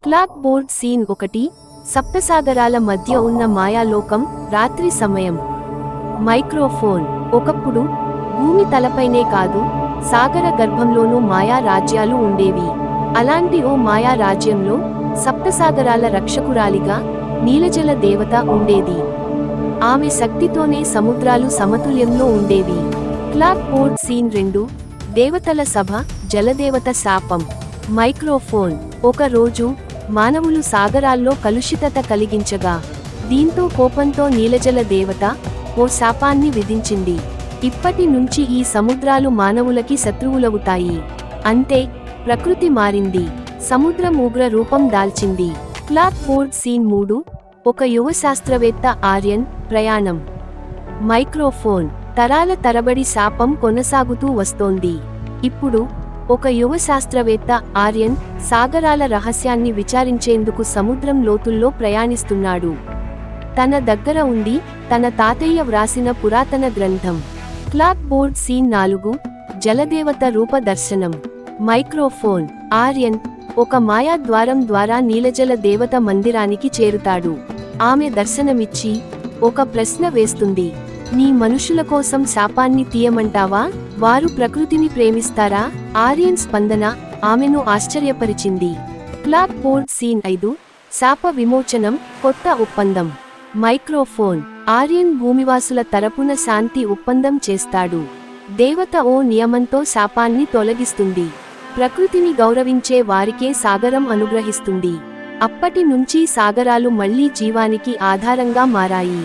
Clock board scene 1 సప్తసాగరాల మధ్య ఉన్న మాయాలోకం. రాత్రి సమయం. మైక్రోఫోన్. ఒకప్పుడు భూమి తలపైనే కాదు, సాగర గర్భంలోనూ మాయా రాజ్యాలు ఉండేవి. అలాంటి ఓ మాయా రాజ్యంలో సప్తసాగరాల రక్షకురాలిగా నీలజల దేవత ఉండేది. ఆమె శక్తితోనే సముద్రాలు సమతుల్యంలో ఉండేవి. క్లాక్ బోర్డ్ సీన్ 2 దేవతల సభ. జలదేవత శాపం. మైక్రోఫోన్. ఒక రోజు మానవులు సాగరాల్లో కలుషితత కలిగించగా, దీంతో కోపంతో నీలజల దేవత ఓ శాపాన్ని విధించింది. ఇప్పటి నుంచి ఈ సముద్రాలు మానవులకి శత్రువులవుతాయి. అంతే, ప్రకృతి మారింది. సముద్రం ఉగ్ర రూపం దాల్చింది. క్లాక్ బోర్డ్ సీన్ 3 ఒక యువ శాస్త్రవేత్త ఆర్యన్ ప్రయాణం. మైక్రోఫోన్. తరాల తరబడి శాపం కొనసాగుతూ వస్తోంది. ఇప్పుడు ఒక యువ శాస్త్రవేత్త ఆర్యన్ సాగరాల రహస్యాన్ని విచారించేందుకు సముద్రం లోతుల్లో ప్రయాణిస్తున్నాడు. తన దగ్గర ఉంది తన తాతయ్య వ్రాసిన పురాతన గ్రంథం. క్లాక్ బోర్డ్ సీన్ 4 జలదేవత రూప దర్శనం. మైక్రోఫోన్. ఆర్యన్ ఒక మాయా ద్వారం ద్వారా నీలజల దేవత మందిరానికి చేరుతాడు. ఆమె దర్శనమిచ్చి ఒక ప్రశ్న వేస్తుంది. నీ మనుషుల కోసం శాపాన్ని తీయమంటావా? వారు ప్రకృతిని ప్రేమిస్తారా? ఆర్యన్ స్పందన ఆమెను ఆశ్చర్యపరిచింది. క్లాక్ బోర్డ్ సీన్ 5 శాప విమోచనం. కొత్త ఒప్పందం. మైక్రోఫోన్. ఆర్యన్ భూమివాసుల తరపున శాంతి ఒప్పందం చేస్తాడు. దేవత ఓ నియమంతో శాపాన్ని తొలగిస్తుంది. ప్రకృతిని గౌరవించే వారికే సాగరం అనుగ్రహిస్తుంది. అప్పటి నుంచి సాగరాలు మళ్లీ జీవానికి ఆధారంగా మారాయి.